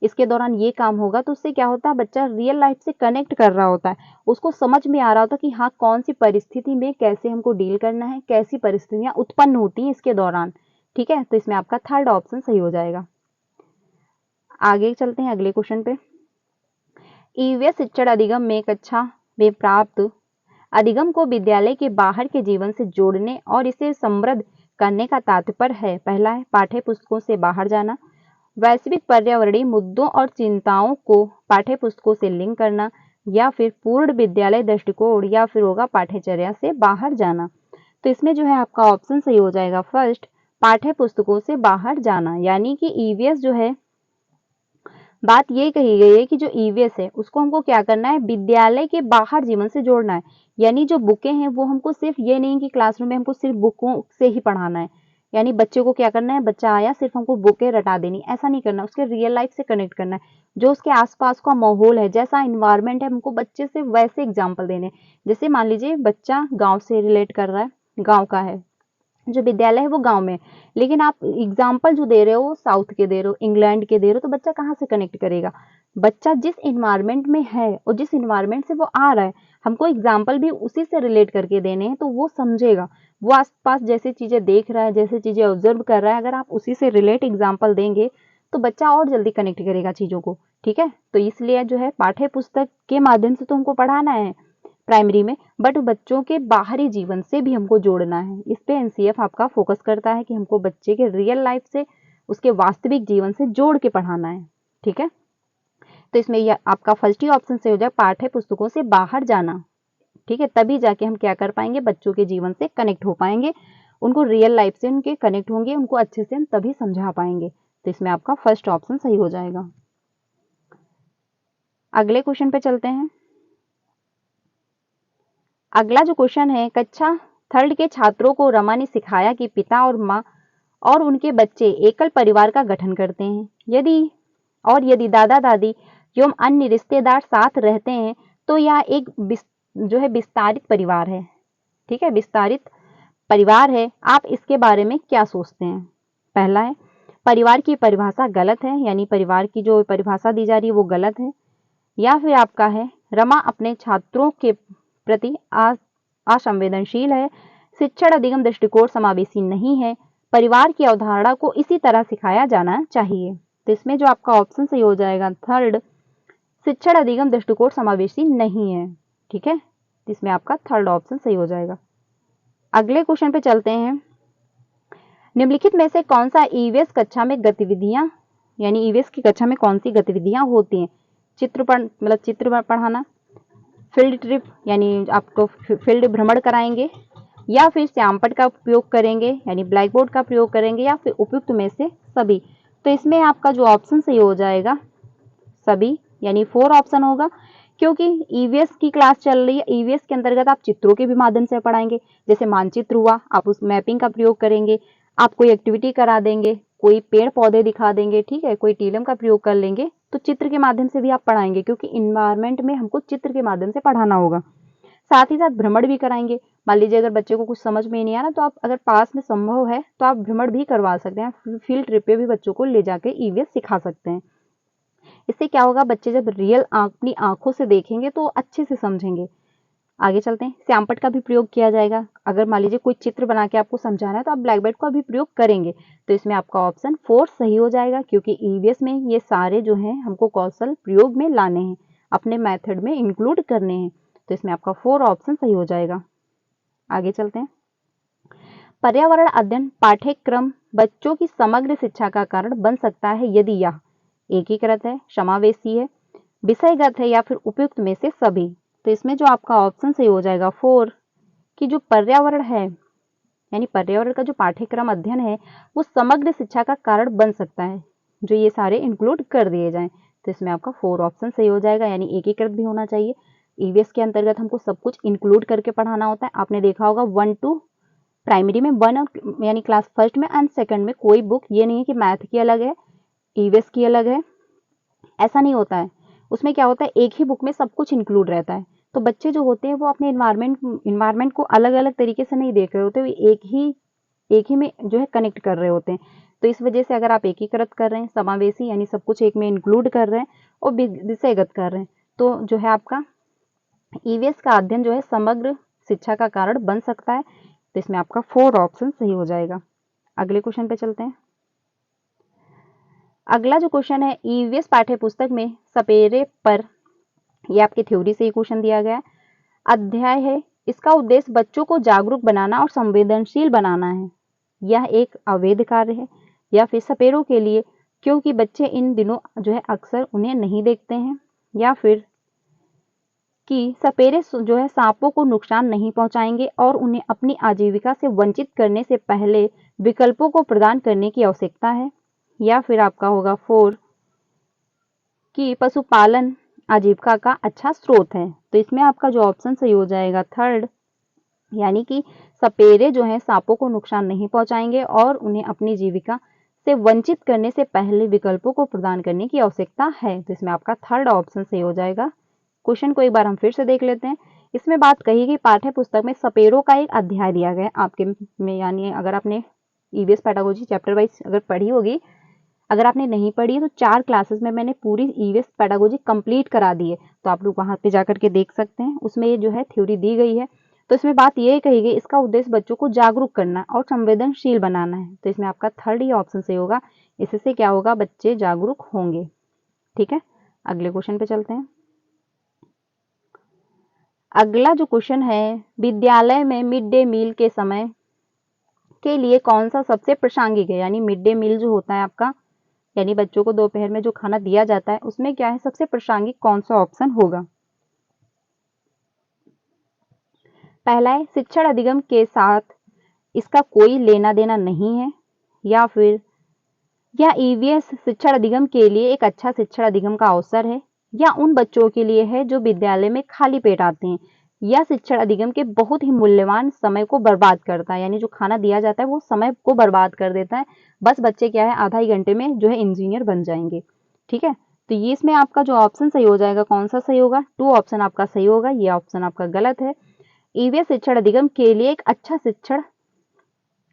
इसके दौरान ये काम होगा, तो उससे क्या होता है, बच्चा रियल लाइफ से कनेक्ट कर रहा होता है, उसको समझ में आ रहा होता है कि हाँ कौन सी परिस्थिति में कैसे हमको डील करना है, कैसी परिस्थितियां उत्पन्न होती हैं इसके दौरान। ठीक है, तो इसमें आपका थर्ड ऑप्शन सही हो जाएगा। आगे चलते हैं अगले क्वेश्चन पे। ईवीएस शिक्षण अधिगम में कक्षा में प्राप्त अधिगम को विद्यालय के बाहर के जीवन से जोड़ने और इसे समृद्ध करने का तात्पर्य है। पहला है पाठ्य पुस्तकों से बाहर जाना, वैश्विक पर्यावरणीय मुद्दों और चिंताओं को पाठ्य पुस्तकों से लिंक करना, या फिर पूर्ण विद्यालय दृष्टिकोण, या फिर होगा पाठ्यचर्या से बाहर जाना। तो इसमें जो है आपका ऑप्शन सही हो जाएगा फर्स्ट, पाठ्य पुस्तकों से बाहर जाना। यानी कि ईवीएस जो है, बात ये कही गई है कि जो ईवीएस है उसको हमको क्या करना है, विद्यालय के बाहर जीवन से जोड़ना है। यानी जो बुकें हैं वो हमको सिर्फ ये नहीं कि क्लासरूम में हमको सिर्फ बुकों से ही पढ़ाना है, यानी बच्चे को क्या करना है, बच्चा आया सिर्फ हमको बुकें रटा देनी, ऐसा नहीं करना, उसके रियल लाइफ से कनेक्ट करना है। जो उसके आसपास का माहौल है, जैसा इन्वायरमेंट है, हमको बच्चे से वैसे एग्जाम्पल देने। जैसे मान लीजिए बच्चा गाँव से रिलेट कर रहा है, गाँव का है, जो विद्यालय है वो गाँव में, लेकिन आप एग्जाम्पल जो दे रहे हो साउथ के दे रहे हो, इंग्लैंड के दे रहे हो, तो बच्चा कहाँ से कनेक्ट करेगा। बच्चा जिस इन्वायरमेंट में है और जिस इन्वायरमेंट से वो आ रहा है, हमको एग्जाम्पल भी उसी से रिलेट करके देने हैं, तो वो समझेगा। वो आसपास जैसे चीजें देख रहा है, जैसे चीजें ऑब्जर्व कर रहा है, अगर आप उसी से रिलेट एग्जाम्पल देंगे तो बच्चा और जल्दी कनेक्ट करेगा चीजों को। ठीक है, तो इसलिए जो है पाठ्य पुस्तक के माध्यम से तो हमको पढ़ाना है प्राइमरी में, बट बच्चों के बाहरी जीवन से भी हमको जोड़ना है। इस पे एनसीएफ आपका फोकस करता है कि हमको बच्चे के रियल लाइफ से, उसके वास्तविक जीवन से जोड़ के पढ़ाना है। ठीक है, तो इसमें यह आपका फर्स्ट ही ऑप्शन से हो जाए, पाठ्य पुस्तकों से बाहर जाना। ठीक है, तभी जाके हम क्या कर पाएंगे, बच्चों के जीवन से कनेक्ट हो पाएंगे, उनको रियल लाइफ से उनके कनेक्ट होंगे, उनको अच्छे से हम तभी समझा पाएंगे। तो इसमें आपका फर्स्ट ऑप्शन सही हो जाएगा। अगले क्वेश्चन पे चलते हैं। अगला जो क्वेश्चन है, कक्षा थर्ड के छात्रों को रमा ने सिखाया कि पिता और माँ और उनके बच्चे एकल परिवार का गठन करते हैं। यदि दादा दादी एवं अन्य रिश्तेदार साथ रहते हैं तो यह एक जो है विस्तारित परिवार है। ठीक है, विस्तारित परिवार है। आप इसके बारे में क्या सोचते हैं। पहला है परिवार की परिभाषा गलत है, यानी परिवार की जो परिभाषा दी जा रही है वो गलत है। या फिर आपका है रमा अपने छात्रों के प्रति असंवेदनशील है, शिक्षण अधिगम दृष्टिकोण समावेशी नहीं है, परिवार की अवधारणा को इसी तरह सिखाया जाना चाहिए। तो इसमें जो आपका ऑप्शन सही हो जाएगा थर्ड, शिक्षण अधिगम दृष्टिकोण समावेशी नहीं है। ठीक है, इसमें आपका थर्ड ऑप्शन सही हो जाएगा। अगले क्वेश्चन पे चलते हैं। निम्नलिखित में से कौन सा ईवीएस कक्षा में गतिविधियां, यानी ईवीएस की कक्षा में कौन सी गतिविधियां होती हैं। चित्र पढ़ाना, फील्ड ट्रिप यानी आपको फील्ड भ्रमण कराएंगे, या फिर श्यामपट्ट का उपयोग करेंगे यानी ब्लैक बोर्ड का प्रयोग करेंगे, या फिर उपयुक्त में से सभी। तो इसमें आपका जो ऑप्शन सही हो जाएगा सभी, यानी 4 ऑप्शन होगा, क्योंकि ईवीएस की क्लास चल रही है। ईवीएस के अंतर्गत आप चित्रों के भी माध्यम से पढ़ाएंगे, जैसे मानचित्र हुआ, आप उस मैपिंग का प्रयोग करेंगे, आप कोई एक्टिविटी करा देंगे, कोई पेड़ पौधे दिखा देंगे, ठीक है, कोई टीलम का प्रयोग कर लेंगे, तो चित्र के माध्यम से भी आप पढ़ाएंगे, क्योंकि इन्वायरमेंट में हमको चित्र के माध्यम से पढ़ाना होगा। साथ ही साथ भ्रमण भी कराएंगे। मान लीजिए अगर बच्चे को कुछ समझ में नहीं आ रहा, तो आप अगर पास में संभव है तो आप भ्रमण भी करवा सकते हैं, फील्ड ट्रिप पे भी बच्चों को ले जाके ईवीएस सिखा सकते हैं। इससे क्या होगा, बच्चे जब रियल अपनी आंखों से देखेंगे तो अच्छे से समझेंगे। आगे चलते हैं। श्यामपट्ट का भी प्रयोग किया जाएगा। अगर मान लीजिए कोई चित्र बना के आपको समझाना है तो आप ब्लैक बोर्ड का भी प्रयोग करेंगे। तो इसमें आपका ऑप्शन 4 सही हो जाएगा, क्योंकि ईवीएस में ये सारे जो हैं हमको कौशल प्रयोग में लाने हैं, अपने मेथड में इंक्लूड करने हैं। तो इसमें आपका 4 ऑप्शन सही हो जाएगा। आगे चलते हैं। पर्यावरण अध्ययन पाठ्यक्रम बच्चों की समग्र शिक्षा का कारण बन सकता है यदि यह एकीकृत है, समावेशी है, विषयगत है, या फिर उपयुक्त में से सभी। तो इसमें जो आपका ऑप्शन सही हो जाएगा 4, कि जो पर्यावरण है, यानी पर्यावरण का जो पाठ्यक्रम अध्ययन है वो समग्र शिक्षा का कारण बन सकता है, जो ये सारे इंक्लूड कर दिए जाएं। तो इसमें आपका 4 ऑप्शन सही हो जाएगा, यानी एकीकृत भी होना चाहिए। ईवीएस के अंतर्गत हमको सब कुछ इंक्लूड करके पढ़ाना होता है। आपने देखा होगा 1 to प्राइमरी में 1 यानी क्लास फर्स्ट में एंड सेकंड में कोई बुक ये नहीं है कि मैथ की अलग है, ईवीएस की अलग है, ऐसा नहीं होता है। उसमें क्या होता है, एक ही बुक में सब कुछ इंक्लूड रहता है। तो बच्चे जो होते हैं वो अपने इन्वायरमेंट को अलग अलग तरीके से नहीं देख रहे होते, वो एक ही में जो है कनेक्ट कर रहे होते हैं। तो इस वजह से अगर आप एकीकृत कर रहे हैं, समावेशी यानी सब कुछ एक में इंक्लूड कर रहे हैं और विषयगत कर रहे हैं, तो जो है आपका ईवीएस का अध्ययन जो है समग्र शिक्षा का कारण बन सकता है। तो इसमें आपका 4 ऑप्शन सही हो जाएगा। अगले क्वेश्चन पे चलते हैं। अगला जो क्वेश्चन है ईवीएस पाठ्य पुस्तक में सपेरे पर, ये आपकी थ्योरी से ही क्वेश्चन दिया गया अध्याय है, इसका उद्देश्य बच्चों को जागरूक बनाना और संवेदनशील बनाना है। यह एक अवैध कार्य है या फिर सपेरों के लिए, क्योंकि बच्चे इन दिनों जो है अक्सर उन्हें नहीं देखते हैं, या फिर कि सपेरे जो है सांपों को नुकसान नहीं पहुंचाएंगे और उन्हें अपनी आजीविका से वंचित करने से पहले विकल्पों को प्रदान करने की आवश्यकता है, या फिर आपका होगा 4 कि पशुपालन आजीविका का अच्छा स्रोत है। तो इसमें आपका जो ऑप्शन सही हो जाएगा थर्ड, यानी कि सपेरे जो है सांपों को नुकसान नहीं पहुंचाएंगे और उन्हें अपनी जीविका से वंचित करने से पहले विकल्पों को प्रदान करने की आवश्यकता है। तो इसमें आपका थर्ड ऑप्शन सही हो जाएगा। क्वेश्चन को एक बार हम फिर से देख लेते हैं। इसमें बात कही गई पाठ्य पुस्तक में सपेरों का एक अध्याय दिया गया आपके में, यानी अगर आपने ईवीएस पेडागोजी चैप्टर वाइज अगर पढ़ी होगी, अगर आपने नहीं पढ़ी है तो 4 क्लासेस में मैंने पूरी ईवीएस पेडागोजी कंप्लीट करा दी है, तो आप लोग वहां पे जाकर के देख सकते हैं। उसमें ये जो है थ्योरी दी गई है। तो इसमें बात ये कही गई, इसका उद्देश्य बच्चों को जागरूक करना और संवेदनशील बनाना है। तो इसमें आपका थर्ड ही ऑप्शन सही होगा। इससे क्या होगा, बच्चे जागरूक होंगे। ठीक है, अगले क्वेश्चन पे चलते हैं। अगला जो क्वेश्चन है, विद्यालय में मिड डे मील के समय के लिए कौन सा सबसे प्रासंगिक है, यानी मिड डे मील जो होता है आपका, यानी बच्चों को दोपहर में जो खाना दिया जाता है, उसमें क्या है सबसे प्रासंगिक कौन सा ऑप्शन होगा। पहला है शिक्षण अधिगम के साथ इसका कोई लेना देना नहीं है, या फिर यह ईवीएस शिक्षण अधिगम के लिए एक अच्छा शिक्षण अधिगम का अवसर है, या उन बच्चों के लिए है जो विद्यालय में खाली पेट आते हैं, या शिक्षण अधिगम के बहुत ही मूल्यवान समय को बर्बाद करता है, यानी जो खाना दिया जाता है वो समय को बर्बाद कर देता है, बस बच्चे क्या है आधा ही घंटे में जो है इंजीनियर बन जाएंगे। ठीक है, तो ये इसमें आपका जो ऑप्शन सही हो जाएगा, कौन सा सही होगा, 2 ऑप्शन आपका सही होगा, ये ऑप्शन आपका गलत है। ईवीएस शिक्षण अधिगम के लिए एक अच्छा शिक्षण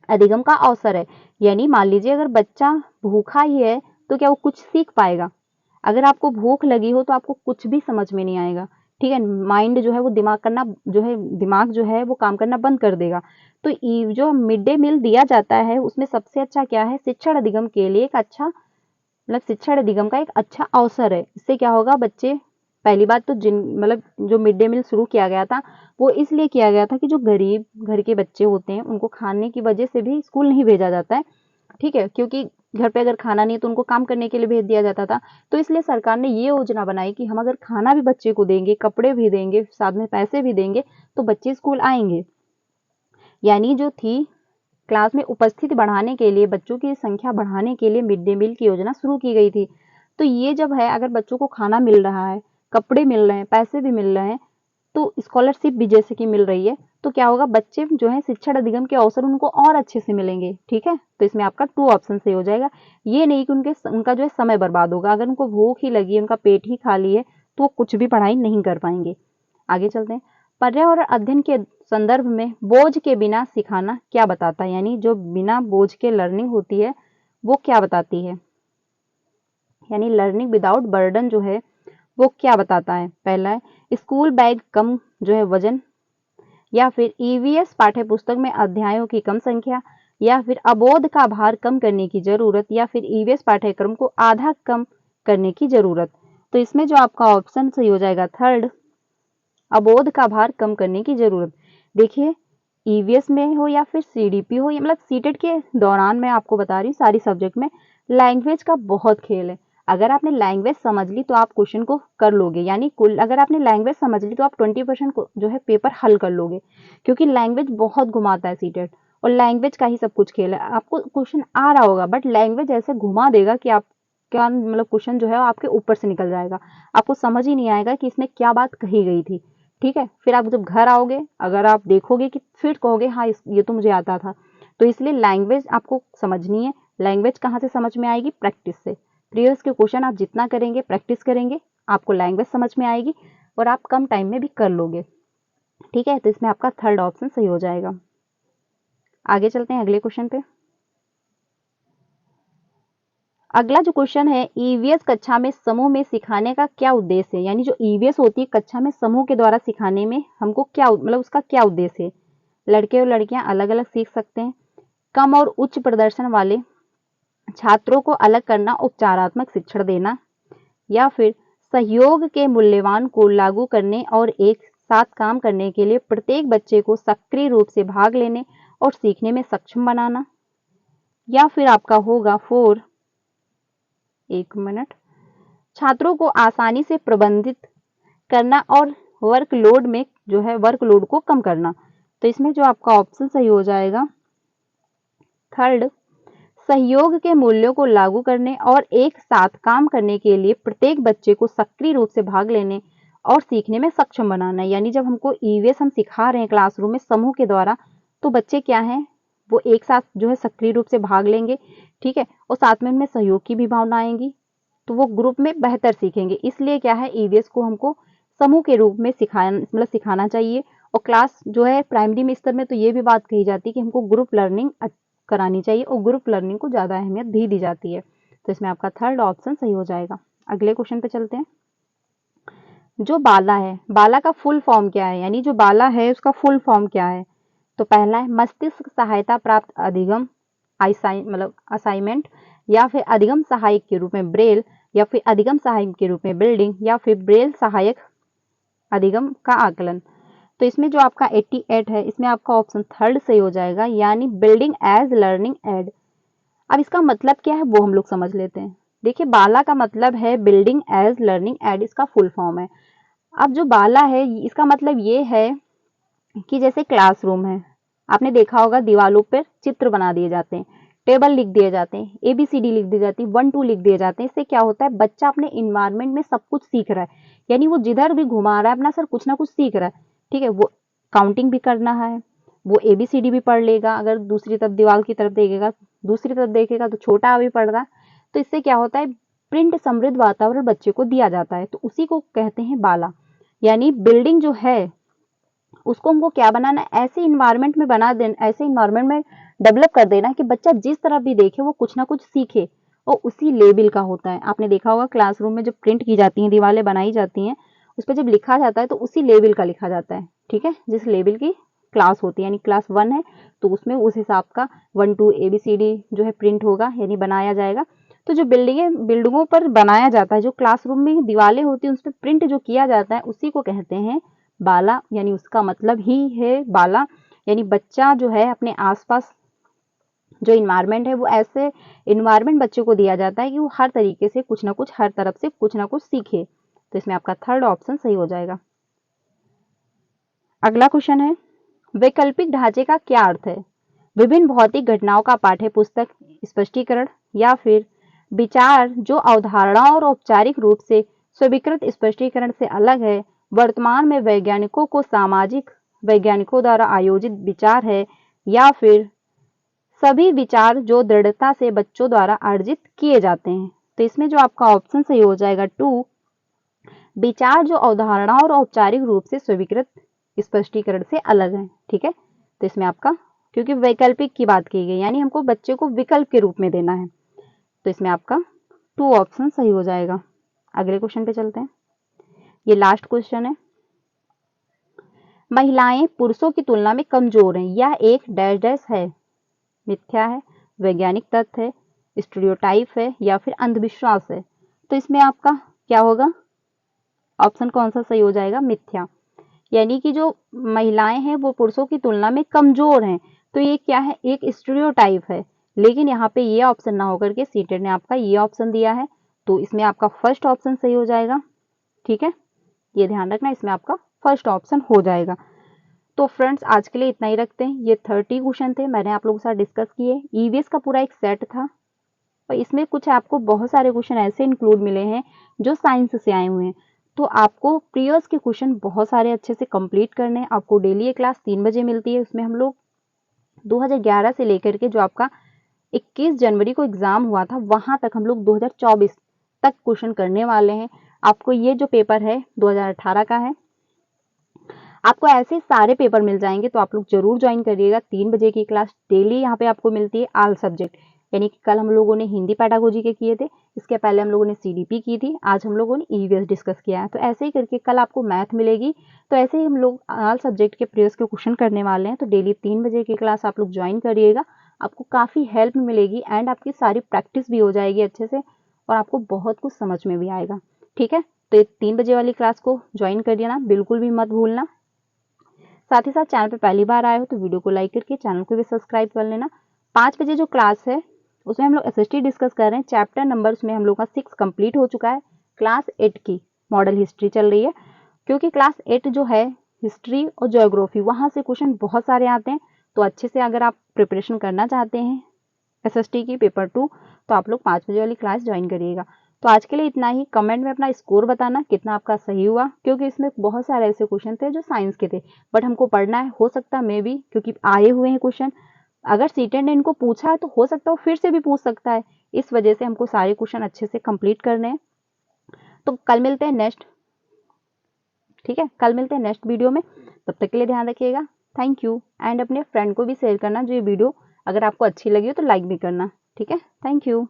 अधिगम का अवसर है, यानी मान लीजिए अगर बच्चा भूखा ही है तो क्या वो कुछ सीख पाएगा। अगर आपको भूख लगी हो तो आपको कुछ भी समझ में नहीं आएगा। ठीक है, माइंड जो है वो दिमाग जो है वो काम करना बंद कर देगा। तो जो मिड डे मील दिया जाता है उसमें सबसे अच्छा क्या है, शिक्षण अधिगम के लिए एक अच्छा मतलब शिक्षण अधिगम का एक अच्छा अवसर है। इससे क्या होगा, बच्चे पहली बात तो जो मिड डे मील शुरू किया गया था वो इसलिए किया गया था कि जो गरीब घर के बच्चे होते हैं उनको खाने की वजह से भी स्कूल नहीं भेजा जाता है। ठीक है, क्योंकि घर पे अगर खाना नहीं तो उनको काम करने के लिए भेज दिया जाता था। तो इसलिए सरकार ने ये योजना बनाई कि हम अगर खाना भी बच्चे को देंगे, कपड़े भी देंगे, साथ में पैसे भी देंगे तो बच्चे स्कूल आएंगे। यानी जो थी क्लास में उपस्थिति बढ़ाने के लिए, बच्चों की संख्या बढ़ाने के लिए मिड डे मील की योजना शुरू की गई थी। तो ये जब है अगर बच्चों को खाना मिल रहा है, कपड़े मिल रहे हैं, पैसे भी मिल रहे हैं, तो स्कॉलरशिप भी जैसे कि मिल रही है, तो क्या होगा, बच्चे जो है शिक्षण अधिगम के अवसर उनको और अच्छे से मिलेंगे। ठीक है, तो इसमें आपका 2 ऑप्शन सही हो जाएगा। ये नहीं कि उनका जो है समय बर्बाद होगा। अगर उनको भूख ही लगी है, उनका पेट ही खाली है, तो वो कुछ भी पढ़ाई नहीं कर पाएंगे। आगे चलते हैं। पर्यावरण अध्ययन के संदर्भ में बोझ के बिना सिखाना क्या बताता है, यानी जो बिना बोझ के लर्निंग होती है वो क्या बताती है, यानी लर्निंग विदाउट बर्डन जो है वो क्या बताता है। पहला है स्कूल बैग कम जो है वजन, या फिर ईवीएस पाठ्य पुस्तक में अध्यायों की कम संख्या, या फिर अबोध का भार कम करने की जरूरत, या फिर ईवीएस पाठ्यक्रम को आधा कम करने की जरूरत। तो इसमें जो आपका ऑप्शन सही हो जाएगा थर्ड, अबोध का भार कम करने की जरूरत। देखिए, ईवीएस में हो या फिर सीडीपी हो, मतलब सीटेट के दौरान मैं आपको बता रही हूँ सारी सब्जेक्ट में लैंग्वेज का बहुत खेल है। अगर आपने लैंग्वेज समझ ली तो आप क्वेश्चन को कर लोगे, यानी कुल अगर आपने लैंग्वेज समझ ली तो आप 20% जो है पेपर हल कर लोगे, क्योंकि लैंग्वेज बहुत घुमाता है सीटेट, और लैंग्वेज का ही सब कुछ खेल है। आपको क्वेश्चन आ रहा होगा बट लैंग्वेज ऐसे घुमा देगा कि आप क्या क्वेश्चन जो है आपके ऊपर से निकल जाएगा, आपको समझ ही नहीं आएगा कि इसमें क्या बात कही गई थी। ठीक है, फिर आप जब घर आओगे अगर आप देखोगे कि फिर कहोगे हाँ ये तो मुझे आता था। तो इसलिए लैंग्वेज आपको समझनी है। लैंग्वेज कहाँ से समझ में आएगी, प्रैक्टिस से। प्रीवियस के क्वेश्चन आप जितना करेंगे, प्रैक्टिस करेंगे, आपको लैंग्वेज समझ में आएगी और आप कम टाइम में भी कर लोगे। ठीक है, तो इसमें आपका थर्ड ऑप्शन सही हो जाएगा। आगे चलते हैं अगले क्वेश्चन पे। अगला जो क्वेश्चन है, ईवीएस कक्षा में समूह में सिखाने का क्या उद्देश्य है, यानी जो ईवीएस होती है कक्षा में समूह के द्वारा सिखाने में हमको क्या उसका क्या उद्देश्य है। लड़के और लड़कियां अलग अलग सीख सकते हैं, कम और उच्च प्रदर्शन वाले छात्रों को अलग करना, उपचारात्मक शिक्षण देना, या फिर सहयोग के मूल्यवान को लागू करने और एक साथ काम करने के लिए प्रत्येक बच्चे को सक्रिय रूप से भाग लेने और सीखने में सक्षम बनाना, या फिर आपका होगा 4, एक मिनट, छात्रों को आसानी से प्रबंधित करना और वर्कलोड को कम करना। तो इसमें जो आपका ऑप्शन सही हो जाएगा 3, सहयोग के मूल्यों को लागू करने और एक साथ काम करने के लिए प्रत्येक बच्चे को सक्रिय रूप से भाग लेने और सीखने में सक्षम बनाना। यानी जब हमको ईवीएस हम सिखा रहे हैं क्लासरूम में समूह के द्वारा, तो बच्चे क्या हैं, वो एक साथ सक्रिय रूप से भाग लेंगे, ठीक है, और साथ में उनमें सहयोग की भी भावना आएंगी, तो वो ग्रुप में बेहतर सीखेंगे। इसलिए क्या है, ईवीएस को हमको समूह के रूप में सिखाना चाहिए। और क्लास प्राइमरी स्तर में तो ये भी बात कही जाती है कि हमको ग्रुप लर्निंग करानी चाहिए और ग्रुप लर्निंग को ज़्यादा अहमियत भी दी जाती है। तो इसमें आपका 3rd ऑप्शन सही हो जाएगा। अगले क्वेश्चन पे चलते हैं। जो बाला है, बाला का फुल फॉर्म क्या है, यानी जो बाला है उसका फुल फॉर्म क्या है? तो पहला है मस्तिष्क सहायता प्राप्त अधिगम असाइनमेंट, या फिर अधिगम सहायक के रूप में ब्रेल, या फिर अधिगम सहायक के रूप में बिल्डिंग, या फिर ब्रेल सहायक अधिगम का आकलन। तो इसमें जो आपका 88 है, इसमें आपका ऑप्शन 3rd सही हो जाएगा, यानी बिल्डिंग एज लर्निंग एड। अब इसका मतलब क्या है वो हम लोग समझ लेते हैं। देखिए, बाला का मतलब है बिल्डिंग एज लर्निंग एड, इसका फुल फॉर्म है। अब जो बाला है इसका मतलब ये है कि जैसे क्लासरूम है, आपने देखा होगा दीवारों पर चित्र बना दिए जाते हैं, टेबल लिख दिए जाते हैं, ABCD लिख दी जाती है, 1 2 लिख दिए जाते हैं। इससे क्या होता है, बच्चा अपने इन्वायरमेंट में सब कुछ सीख रहा है, यानी वो जिधर भी घुमा रहा है अपना सर कुछ ना कुछ सीख रहा है, ठीक है। वो काउंटिंग भी करना है, वो ABCD भी पढ़ लेगा, अगर दूसरी तरफ दीवार की तरफ देखेगा तो छोटा भी पढ़ रहा है। तो इससे क्या होता है, प्रिंट समृद्ध वातावरण बच्चे को दिया जाता है, तो उसी को कहते हैं बाला। यानी बिल्डिंग जो है उसको हमको क्या बनाना है, ऐसे इन्वायरमेंट में बना देना, ऐसे इन्वायरमेंट में डेवलप कर देना कि बच्चा जिस तरफ भी देखे वो कुछ ना कुछ सीखे, और उसी लेवल का होता है। आपने देखा होगा क्लासरूम में जब प्रिंट की जाती हैं, दीवारें बनाई जाती हैं, उस पर जब लिखा जाता है तो उसी लेवल का लिखा जाता है, ठीक है, जिस लेवल की क्लास होती है। यानी क्लास 1 है तो उसमें उस हिसाब का 1 2 ABCD प्रिंट होगा, यानी बनाया जाएगा। तो जो बिल्डिंगों पर बनाया जाता है, जो क्लासरूम में दीवारें होती है उस पर प्रिंट जो किया जाता है, उसी को कहते हैं बाला। यानी उसका मतलब ही है बाला, यानी बच्चा जो है अपने आसपास जो इन्वायरमेंट है वो ऐसे इन्वायरमेंट बच्चे को दिया जाता है कि वो हर तरीके से कुछ ना कुछ, हर तरफ से कुछ ना कुछ सीखे। तो इसमें आपका 3rd ऑप्शन सही हो जाएगा। अगला क्वेश्चन है, वैकल्पिक ढांचे का क्या अर्थ है? विभिन्न भौतिक घटनाओं का पाठ्य पुस्तक स्पष्टीकरण, या फिर विचार जो अवधारणाओं और औपचारिक रूप से स्वीकृत स्पष्टीकरण से अलग है, वर्तमान में वैज्ञानिकों को सामाजिक वैज्ञानिकों द्वारा आयोजित विचार है, या फिर सभी विचार जो दृढ़ता से बच्चों द्वारा अर्जित किए जाते हैं। तो इसमें जो आपका ऑप्शन सही हो जाएगा 2, विचार जो अवधारणाओं और औपचारिक रूप से स्वीकृत स्पष्टीकरण से अलग है, ठीक है। तो इसमें आपका, क्योंकि वैकल्पिक की बात की गई, यानी हमको बच्चे को विकल्प के रूप में देना है, तो इसमें आपका 2 ऑप्शन सही हो जाएगा। अगले क्वेश्चन पे चलते हैं, ये लास्ट क्वेश्चन है। महिलाएं पुरुषों की तुलना में कमजोर हैं, यह एक डैश डैश है, मिथ्या है, वैज्ञानिक तथ्य है, स्टीरियोटाइप है, या फिर अंधविश्वास है। तो इसमें आपका क्या होगा, ऑप्शन कौन सा सही हो जाएगा, मिथ्या। यानी कि जो महिलाएं हैं वो पुरुषों की तुलना में कमजोर हैं, तो ये क्या है, एक स्टीरियोटाइप है। लेकिन यहाँ पे ये ऑप्शन ना होकर के सीटेड ने आपका ये ऑप्शन दिया है, तो इसमें आपका 1st ऑप्शन सही हो जाएगा, ठीक है, ये ध्यान रखना, इसमें आपका 1st ऑप्शन हो जाएगा। तो फ्रेंड्स आज के लिए इतना ही रखते हैं। ये 30 क्वेश्चन थे, मैंने आप लोगों के साथ डिस्कस किए। ईवीएस का पूरा एक सेट था और इसमें कुछ आपको बहुत सारे क्वेश्चन ऐसे इंक्लूड मिले हैं जो साइंस से आए हुए हैं। तो आपको प्रीवियस के क्वेश्चन बहुत सारे अच्छे से कंप्लीट करने हैं। आपको डेली ये क्लास 3 बजे मिलती है। उसमें हम लोग 2011 से लेकर के जो आपका 21 जनवरी को एग्जाम हुआ था वहां तक हम लोग 2024 तक क्वेश्चन करने वाले हैं। आपको ये जो पेपर है 2018 का है, आपको ऐसे सारे पेपर मिल जाएंगे, तो आप लोग जरूर ज्वाइन करिएगा। 3 बजे की क्लास डेली यहाँ पे आपको मिलती है, ऑल सब्जेक्ट। यानी कि कल हम लोगों ने हिंदी पेडागोजी के किए थे, इसके पहले हम लोगों ने CDP की थी, आज हम लोगों ने ईवीएस डिस्कस किया है। तो ऐसे ही करके कल आपको मैथ मिलेगी। तो ऐसे ही हम लोग ऑल सब्जेक्ट के प्रीवियस के क्वेश्चन करने वाले हैं। तो डेली 3 बजे की क्लास आप लोग ज्वाइन करिएगा। आपको काफ़ी हेल्प मिलेगी एंड आपकी सारी प्रैक्टिस भी हो जाएगी अच्छे से और आपको बहुत कुछ समझ में भी आएगा। ठीक है, तो ये 3 बजे वाली क्लास को ज्वाइन कर लेना, बिल्कुल भी मत भूलना। साथ ही साथ चैनल पे पहली बार आए हो तो वीडियो को लाइक करके चैनल को भी सब्सक्राइब कर लेना। 5 बजे जो क्लास है उसमें हम लोग एसएसटी डिस्कस कर रहे हैं। चैप्टर नंबर उसमें हम लोग का 6 कंप्लीट हो चुका है। क्लास 8 की मॉडल हिस्ट्री चल रही है, क्योंकि क्लास 8 जो है हिस्ट्री और ज्योग्राफी वहाँ से क्वेश्चन बहुत सारे आते हैं। तो अच्छे से अगर आप प्रिपरेशन करना चाहते हैं एसएसटी की पेपर 2 तो आप लोग 5 बजे वाली क्लास ज्वाइन करिएगा। तो आज के लिए इतना ही। कमेंट में अपना स्कोर बताना कितना आपका सही हुआ, क्योंकि इसमें बहुत सारे ऐसे क्वेश्चन थे जो साइंस के थे बट हमको पढ़ना है, हो सकता मे भी क्योंकि आए हुए हैं क्वेश्चन, अगर सीटेट ने इनको पूछा है तो हो सकता है फिर से भी पूछ सकता है। इस वजह से हमको सारे क्वेश्चन अच्छे से कंप्लीट करने हैं। तो कल मिलते हैं नेक्स्ट, ठीक है, कल मिलते हैं नेक्स्ट वीडियो में। तब तक के लिए ध्यान रखिएगा। थैंक यू एंड अपने फ्रेंड को भी शेयर करना जो ये वीडियो अगर आपको अच्छी लगी हो तो लाइक भी करना। ठीक है, थैंक यू।